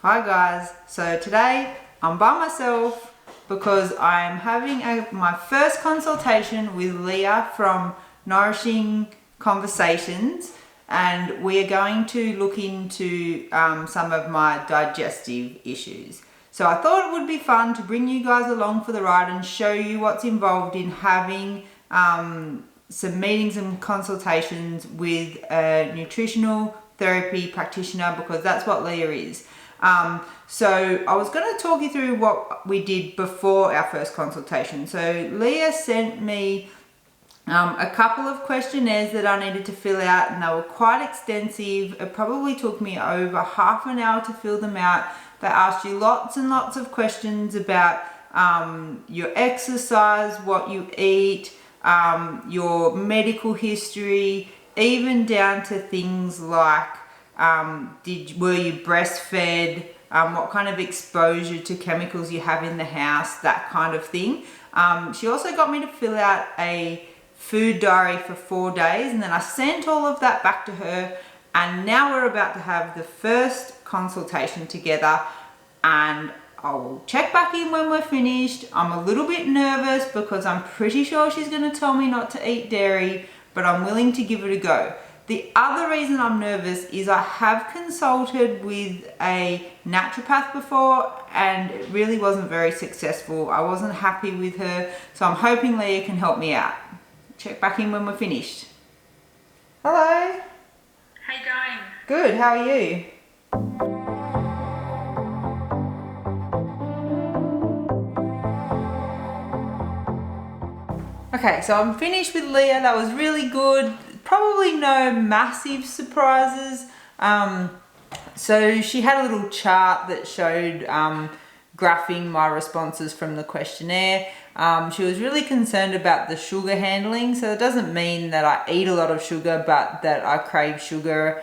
Hi guys, so today I'm by myself because I'm having my first consultation with Leah from Nourishing Conversations, and we are going to look into some of my digestive issues. So I thought it would be fun to bring you guys along for the ride and show you what's involved in having some meetings and consultations with a nutritional therapy practitioner, because that's what Leah is. So I was going to talk you through what we did before our first consultation. So Leah sent me a couple of questionnaires that I needed to fill out, and they were quite extensive. It probably took me over half an hour to fill them out. They asked you lots and lots of questions about your exercise, what you eat, your medical history, even down to things like were you breastfed, what kind of exposure to chemicals you have in the house, that kind of thing. She also got me to fill out a food diary for 4 days, and then I sent all of that back to her, and now we're about to have the first consultation together, and I'll check back in when we're finished. I'm a little bit nervous because I'm pretty sure she's going to tell me not to eat dairy, but I'm willing to give it a go. The other reason I'm nervous is I have consulted with a naturopath before and it really wasn't very successful. I wasn't happy with her, so I'm hoping Leah can help me out. Check back in when we're finished. Hello. How you going? Good, how are you? Okay, so I'm finished with Leah. That was really good. Probably no massive surprises. So she had a little chart that showed graphing my responses from the questionnaire. She was really concerned about the sugar handling. So it doesn't mean that I eat a lot of sugar, but that I crave sugar.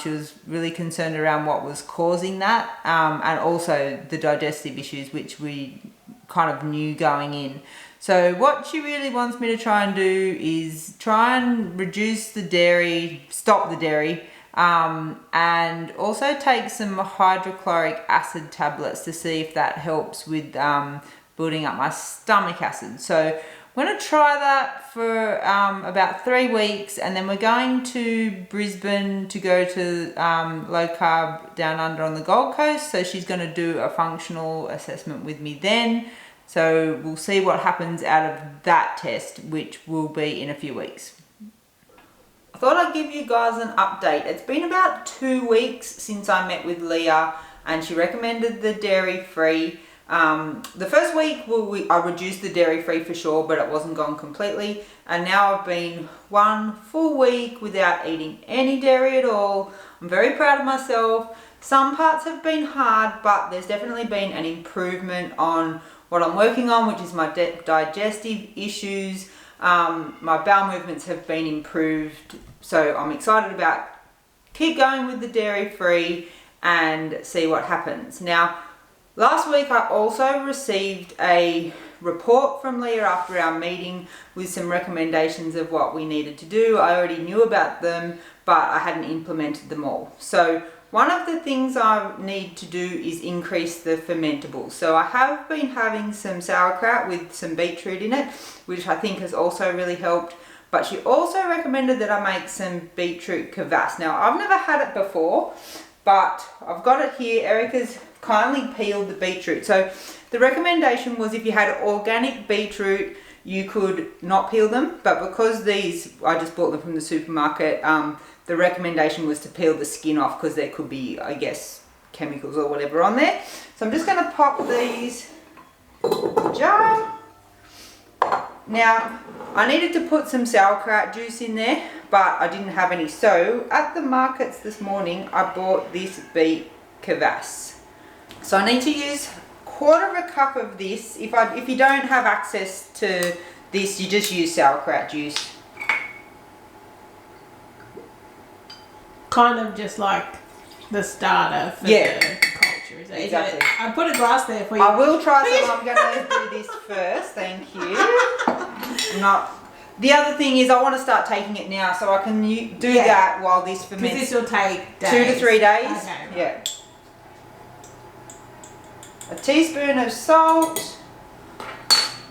She was really concerned around what was causing that, and also the digestive issues, which we kind of knew going in. So what she really wants me to try and do is try and reduce the dairy, stop the dairy, and also take some hydrochloric acid tablets to see if that helps with building up my stomach acid. So I'm going to try that for about 3 weeks, and then we're going to Brisbane to go to low carb down under on the Gold Coast. So she's going to do a functional assessment with me then. So we'll see what happens out of that test, which will be in a few weeks. I thought I'd give you guys an update. It's been about 2 weeks since I met with Leah, and she recommended the dairy-free. The first week I reduced the dairy-free for sure, but it wasn't gone completely. And now I've been 1 full week without eating any dairy at all. I'm very proud of myself. Some parts have been hard, but there's definitely been an improvement on what I'm working on, which is my digestive issues. My bowel movements have been improved, so I'm excited about keep going with the dairy-free and see what happens. Now, last week I also received a report from Leah after our meeting with some recommendations of what we needed to do. I already knew about them, but I hadn't implemented them all. So one of the things I need to do is increase the fermentables. So I have been having some sauerkraut with some beetroot in it, which I think has also really helped. But she also recommended that I make some beetroot kvass. Now, I've never had it before, but I've got it here. Erica's kindly peeled the beetroot. So the recommendation was if you had organic beetroot, you could not peel them. But because these, I just bought them from the supermarket, the recommendation was to peel the skin off because there could be, I guess, chemicals or whatever on there. So I'm just going to pop these in the jar. Now, I needed to put some sauerkraut juice in there, but I didn't have any. So at the markets this morning, I bought this beet kvass. So I need to use 1/4 cup of this. If you don't have access to this, you just use sauerkraut juice. Kind of just like the starter for the culture, is it? Exactly. I put a glass there for you. I will try some. I'm going to do this first. Thank you. The other thing is I want to start taking it now, so I can do that while this ferments. Because this will take days. 2 to 3 days. Okay. Yeah. a teaspoon of salt,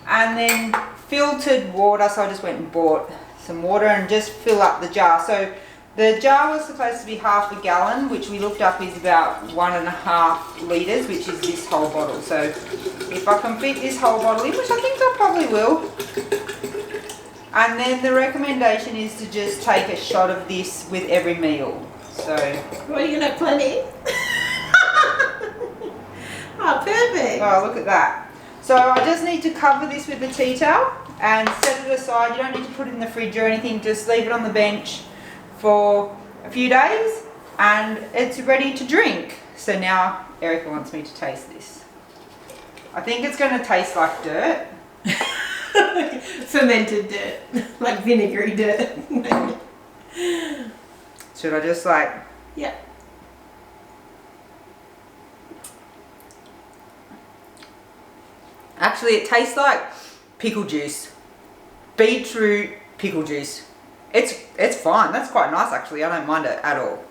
and then filtered water. So I just went and bought some water and just fill up the jar. So the jar was supposed to be half a gallon, which we looked up is about 1.5 litres, which is this whole bottle. So if I can fit this whole bottle in, which I think I probably will. And then the recommendation is to just take a shot of this with every meal. So what, are you gonna have plenty? Oh, perfect. Oh, look at that. So I just need to cover this with the tea towel and set it aside. You don't need to put it in the fridge or anything, just leave it on the bench for a few days and it's ready to drink. So now Erica wants me to taste this. I think it's going to taste like dirt. Fermented dirt, like vinegary dirt. Should I just like... Yeah. Actually, it tastes like pickle juice. Beetroot pickle juice. It's fine. That's quite nice actually. I don't mind it at all.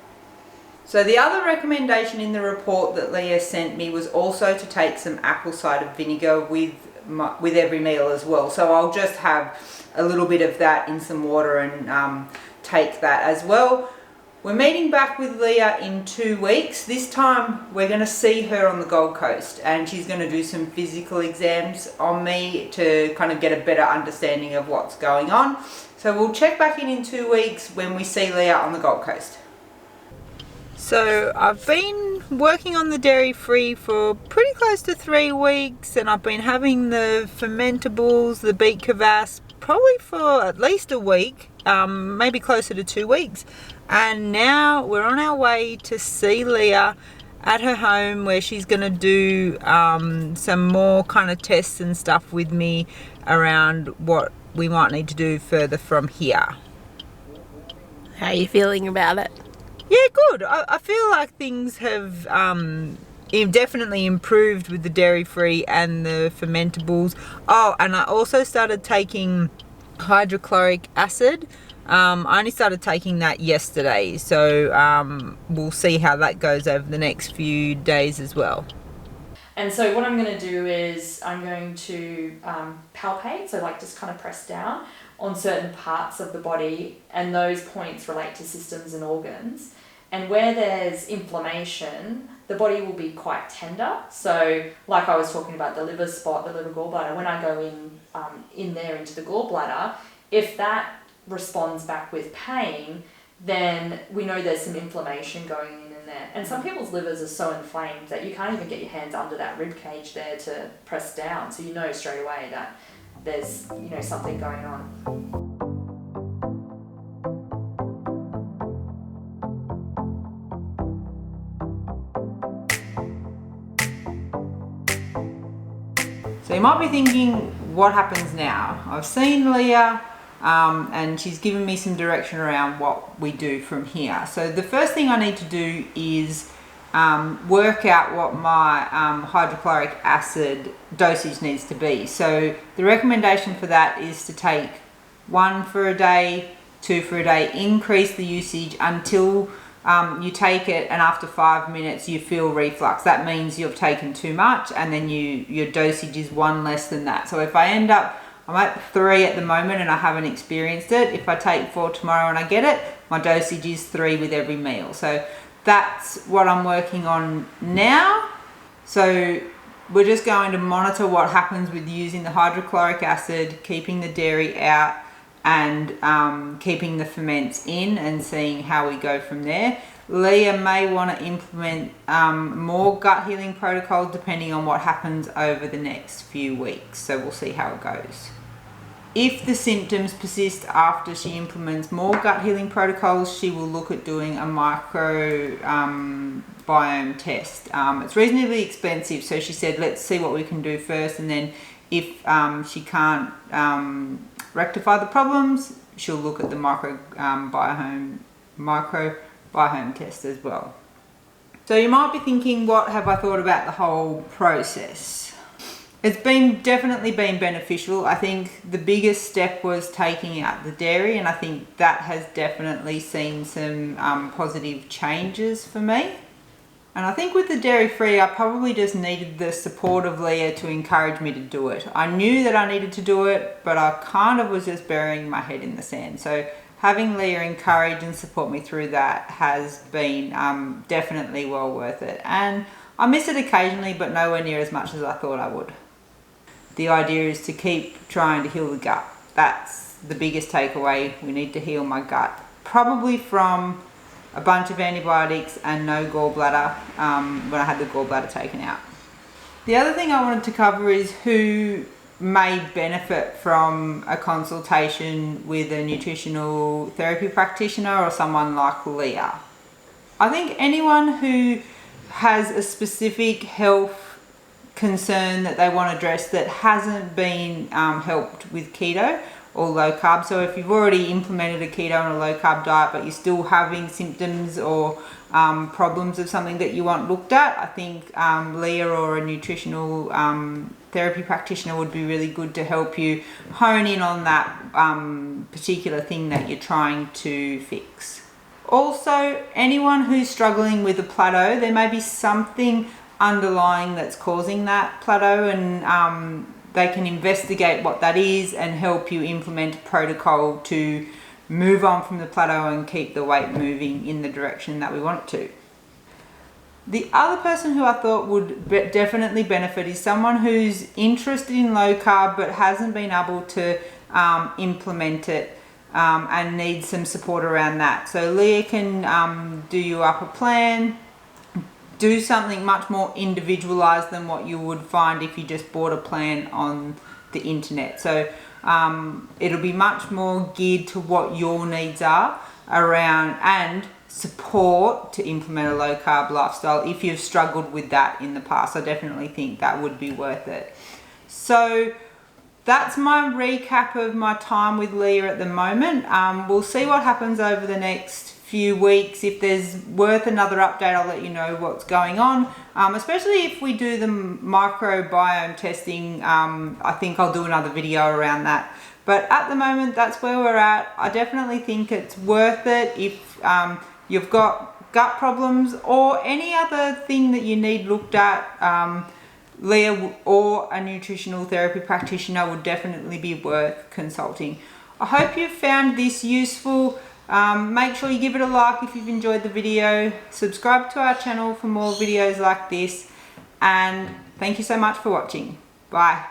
So the other recommendation in the report that Leah sent me was also to take some apple cider vinegar with every meal as well. So I'll just have a little bit of that in some water and take that as well. We're meeting back with Leah in 2 weeks. This time we're going to see her on the Gold Coast and she's going to do some physical exams on me to kind of get a better understanding of what's going on. So we'll check back in 2 weeks when we see Leah on the Gold Coast. So I've been working on the dairy free for pretty close to 3 weeks and I've been having the fermentables, the beet kvass, probably for at least a week, maybe closer to 2 weeks. And now we're on our way to see Leah at her home where she's going to do some more kind of tests and stuff with me around what we might need to do further from here. How are you feeling about it? Yeah, good. I feel like things have definitely improved with the dairy free and the fermentables. Oh, and I also started taking hydrochloric acid. I only started taking that yesterday, so we'll see how that goes over the next few days as well. And so what I'm going to do is I'm going to palpate, so like just kind of press down on certain parts of the body, and those points relate to systems and organs. And where there's inflammation, the body will be quite tender. So like I was talking about the liver spot, the liver gallbladder, when I go in there into the gallbladder, if that responds back with pain, then we know there's some inflammation going in there. And some people's livers are so inflamed that you can't even get your hands under that rib cage there to press down. So you know straight away that there's, you know, something going on. So you might be thinking, what happens now? I've seen Leah and she's given me some direction around what we do from here. So the first thing I need to do is work out what my hydrochloric acid dosage needs to be. So the recommendation for that is to take 1 for a day, 2 for a day, increase the usage until you take it and after 5 minutes you feel reflux. That means you've taken too much and then your dosage is 1 less than that. So if I end up, I'm at 3 at the moment and I haven't experienced it. If I take 4 tomorrow and I get it, my dosage is 3 with every meal. So that's what I'm working on now. So we're just going to monitor what happens with using the hydrochloric acid, keeping the dairy out, and keeping the ferments in and seeing how we go from there. Leah may want to implement more gut healing protocols depending on what happens over the next few weeks. So we'll see how it goes. If the symptoms persist after she implements more gut healing protocols, she will look at doing a microbiome test. It's reasonably expensive, so she said let's see what we can do first, and then if she can't rectify the problems, she'll look at the microbiome test as well. So you might be thinking, what have I thought about the whole process? It's definitely been beneficial. I think the biggest step was taking out the dairy, and I think that has definitely seen some positive changes for me. And I think with the dairy-free, I probably just needed the support of Leah to encourage me to do it. I knew that I needed to do it, but I kind of was just burying my head in the sand. So having Leah encourage and support me through that has been definitely well worth it. And I miss it occasionally, but nowhere near as much as I thought I would. The idea is to keep trying to heal the gut. That's the biggest takeaway. We need to heal my gut. Probably from a bunch of antibiotics and no gallbladder when I had the gallbladder taken out. The other thing I wanted to cover is who may benefit from a consultation with a nutritional therapy practitioner or someone like Leah. I think anyone who has a specific health concern that they want to address that hasn't been helped with keto or low carb. So if you've already implemented a keto and a low carb diet, but you're still having symptoms or problems of something that you want looked at, I think Leah or a nutritional therapy practitioner would be really good to help you hone in on that particular thing that you're trying to fix. Also, anyone who's struggling with a plateau, there may be something underlying that's causing that plateau, and they can investigate what that is and help you implement a protocol to move on from the plateau and keep the weight moving in the direction that we want it to. The other person who I thought would definitely benefit is someone who's interested in low carb but hasn't been able to implement it and needs some support around that. So Leah can do you up a plan, do something much more individualized than what you would find if you just bought a plan on the internet. So it'll be much more geared to what your needs are around, and support to implement a low carb lifestyle if you've struggled with that in the past. I definitely think that would be worth it. So that's my recap of my time with Leah at the moment. We'll see what happens over the next few weeks. If there's worth another update, I'll let you know what's going on, especially if we do the microbiome testing. I think I'll do another video around that, but at the moment that's where we're at. I definitely think it's worth it if you've got gut problems or any other thing that you need looked at. Leah or a nutritional therapy practitioner would definitely be worth consulting. I hope you've found this useful. Make sure you give it a like if you've enjoyed the video. Subscribe to our channel for more videos like this. And thank you so much for watching. Bye.